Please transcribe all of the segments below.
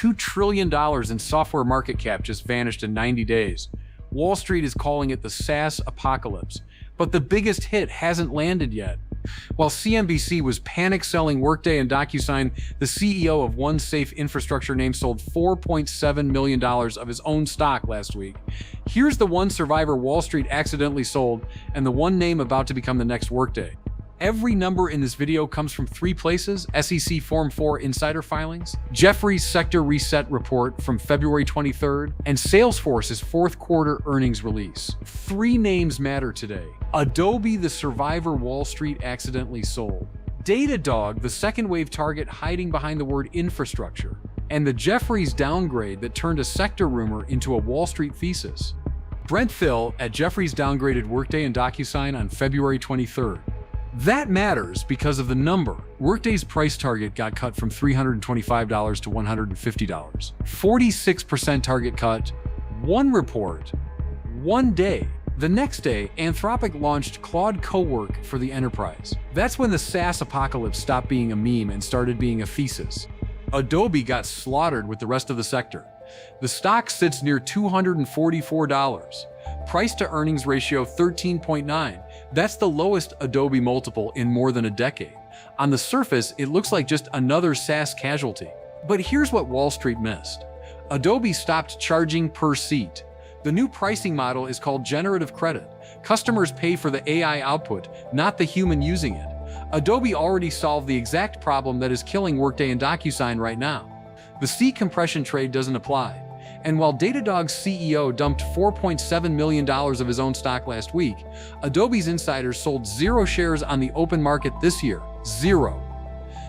$2 trillion in software market cap just vanished in 90 days. Wall Street is calling it the SaaS apocalypse, but the biggest hit hasn't landed yet. While CNBC was panic selling Workday and DocuSign, the CEO of one safe infrastructure name sold $4.7 million of his own stock last week. Here's the one survivor Wall Street accidentally sold, and the one name about to become the next Workday. Every number in this video comes from three places: SEC Form 4 insider filings, Jefferies Sector Reset Report from February 23rd, and Salesforce's fourth quarter earnings release. Three names matter today. Adobe, the survivor Wall Street accidentally sold; Datadog, the second wave target hiding behind the word infrastructure; and the Jefferies downgrade that turned a sector rumor into a Wall Street thesis. Brent Thill at Jefferies downgraded Workday and DocuSign on February 23rd. That matters because of the number. Workday's price target got cut from $325 to $150. 46% target cut, one report, one day. The next day, Anthropic launched Claude Cowork for the enterprise. That's when the SaaS apocalypse stopped being a meme and started being a thesis. Adobe got slaughtered with the rest of the sector. The stock sits near $244. Price to earnings ratio 13.9. That's the lowest Adobe multiple in more than a decade. On the surface, it looks like just another SaaS casualty. But here's what Wall Street missed. Adobe stopped charging per seat. The new pricing model is called generative credit. Customers pay for the AI output, not the human using it. Adobe already solved the exact problem that is killing Workday and DocuSign right now. The seat compression trade doesn't apply. And while Datadog's CEO dumped $4.7 million of his own stock last week, Adobe's insiders sold 0 shares on the open market this year. 0.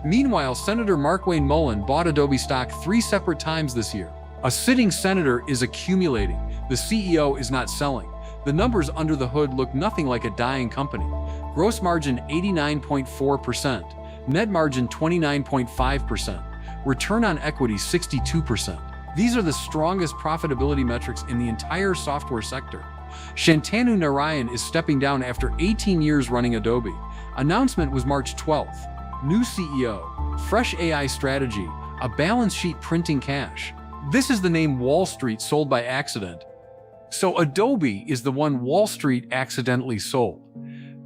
Meanwhile, Senator Markwayne Mullin bought Adobe stock 3 separate times this year. A sitting senator is accumulating. The CEO is not selling. The numbers under the hood look nothing like a dying company. Gross margin 89.4%, net margin 29.5%, return on equity 62%. These are the strongest profitability metrics in the entire software sector. Shantanu Narayan is stepping down after 18 years running Adobe. Announcement was March 12th. New CEO, fresh AI strategy, a balance sheet printing cash. This is the name Wall Street sold by accident. So Adobe is the one Wall Street accidentally sold.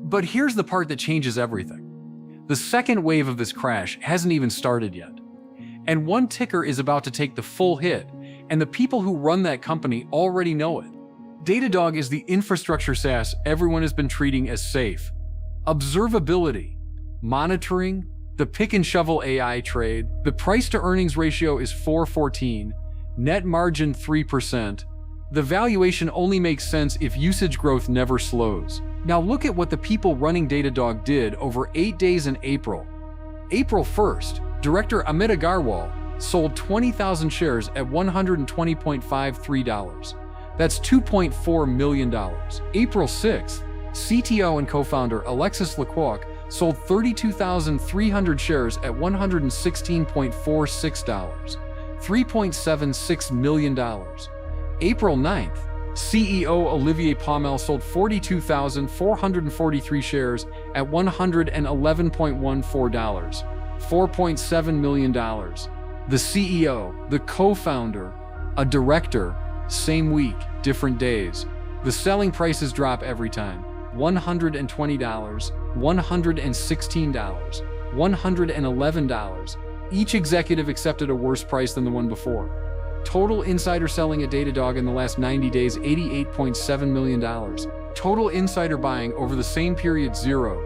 But here's the part that changes everything. The second wave of this crash hasn't even started yet. And one ticker is about to take the full hit, and the people who run that company already know it. Datadog is the infrastructure SaaS everyone has been treating as safe. Observability, monitoring, the pick and shovel AI trade, the price to earnings ratio is 414, net margin 3%. The valuation only makes sense if usage growth never slows. Now look at what the people running Datadog did over 8 days in April. April 1st, Director Amit Agarwal sold 20,000 shares at $120.53. That's $2.4 million. April 6th, CTO and co-founder Alexis Lecoq sold 32,300 shares at $116.46, $3.76 million. April 9th, CEO Olivier Pomel sold 42,443 shares at $111.14, $4.7 million. The CEO, the co-founder, a director, same week, different days. The selling prices drop every time. $120, $116, $111. Each executive accepted a worse price than the one before. Total insider selling at Datadog in the last 90 days, $88.7 million. Total insider buying over the same period, 0.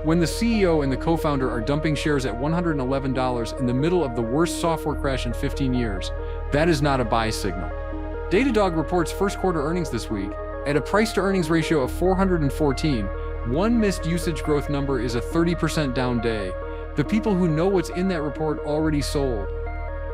When the CEO and the co-founder are dumping shares at $111 in the middle of the worst software crash in 15 years, that is not a buy signal. Datadog reports first quarter earnings this week. At a price to earnings ratio of 414, one missed usage growth number is a 30% down day. The people who know what's in that report already sold.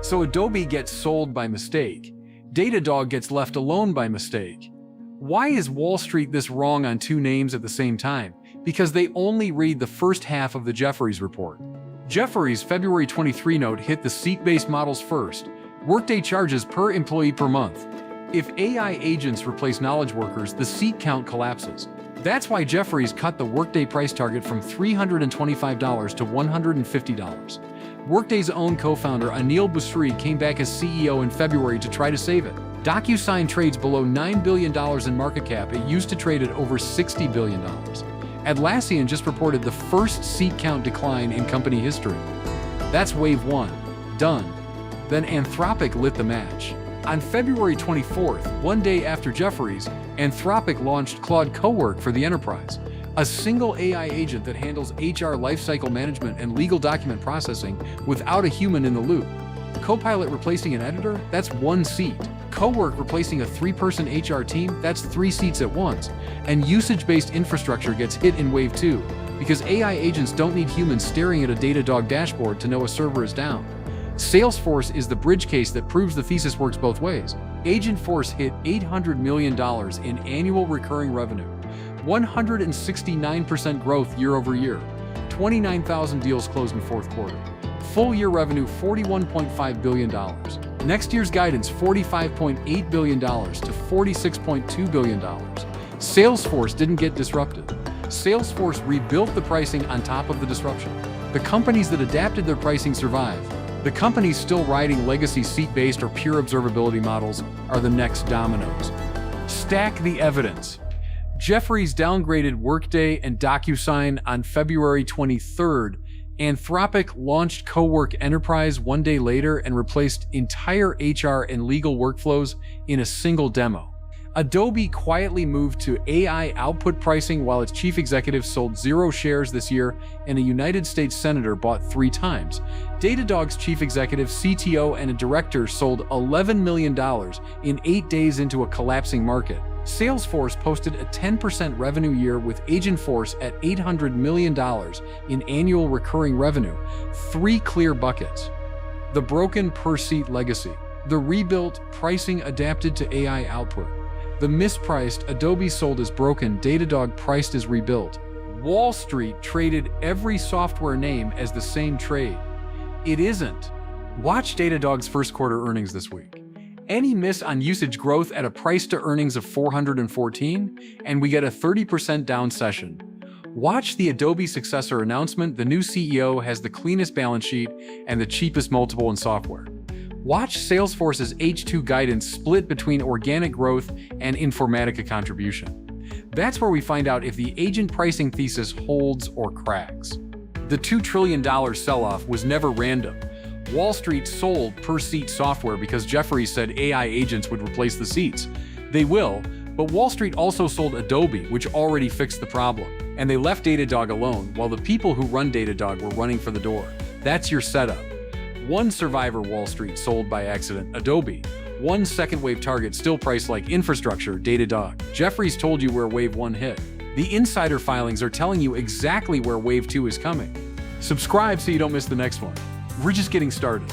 So Adobe gets sold by mistake. Datadog gets left alone by mistake. Why is Wall Street this wrong on two names at the same time? Because they only read the first half of the Jefferies report. Jefferies' February 23 note hit the seat-based models first. Workday charges per employee per month. If AI agents replace knowledge workers, the seat count collapses. That's why Jefferies cut the Workday price target from $325 to $150. Workday's own co-founder Anil Busri came back as CEO in February to try to save it. DocuSign trades below $9 billion in market cap. It used to trade at over $60 billion. Atlassian just reported the first seat count decline in company history. That's wave one. Done. Then Anthropic lit the match. On February 24th, one day after Jefferies, Anthropic launched Claude Cowork for the enterprise, a single AI agent that handles HR lifecycle management and legal document processing without a human in the loop. Copilot replacing an editor? That's one seat. Cowork replacing a 3-person HR team? That's 3 seats at once. And usage-based infrastructure gets hit in wave 2, because AI agents don't need humans staring at a Datadog dashboard to know a server is down. Salesforce is the bridge case that proves the thesis works both ways. Agentforce hit $800 million in annual recurring revenue, 169% growth year over year, 29,000 deals closed in fourth quarter. Full year revenue $41.5 billion. Next year's guidance $45.8 billion to $46.2 billion. Salesforce didn't get disrupted. Salesforce rebuilt the pricing on top of the disruption. The companies that adapted their pricing survived. The companies still riding legacy seat-based or pure observability models are the next dominoes. Stack the evidence. Jefferies downgraded Workday and DocuSign on February 23rd. Anthropic launched Cowork Enterprise one day later and replaced entire HR and legal workflows in a single demo. Adobe quietly moved to AI output pricing while its chief executive sold 0 shares this year and a United States senator bought 3 times. Datadog's chief executive, CTO, and a director sold $11 million in 8 days into a collapsing market. Salesforce posted a 10% revenue year with Agentforce at $800 million in annual recurring revenue. 3 clear buckets. The broken per-seat legacy. The rebuilt pricing adapted to AI output. The mispriced Adobe sold as broken, Datadog priced as rebuilt. Wall Street traded every software name as the same trade. It isn't. Watch Datadog's first quarter earnings this week. Any miss on usage growth at a price to earnings of 414, and we get a 30% down session. Watch the Adobe successor announcement. The new CEO has the cleanest balance sheet and the cheapest multiple in software. Watch Salesforce's H2 guidance split between organic growth and Informatica contribution. That's where we find out if the agent pricing thesis holds or cracks. The $2 trillion sell-off was never random. Wall Street sold per-seat software because Jefferies said AI agents would replace the seats. They will, but Wall Street also sold Adobe, which already fixed the problem. And they left Datadog alone while the people who run Datadog were running for the door. That's your setup. One survivor Wall Street sold by accident, Adobe. One second-wave target still priced like infrastructure, Datadog. Jefferies told you where Wave 1 hit. The insider filings are telling you exactly where Wave 2 is coming. Subscribe so you don't miss the next one. We're just getting started.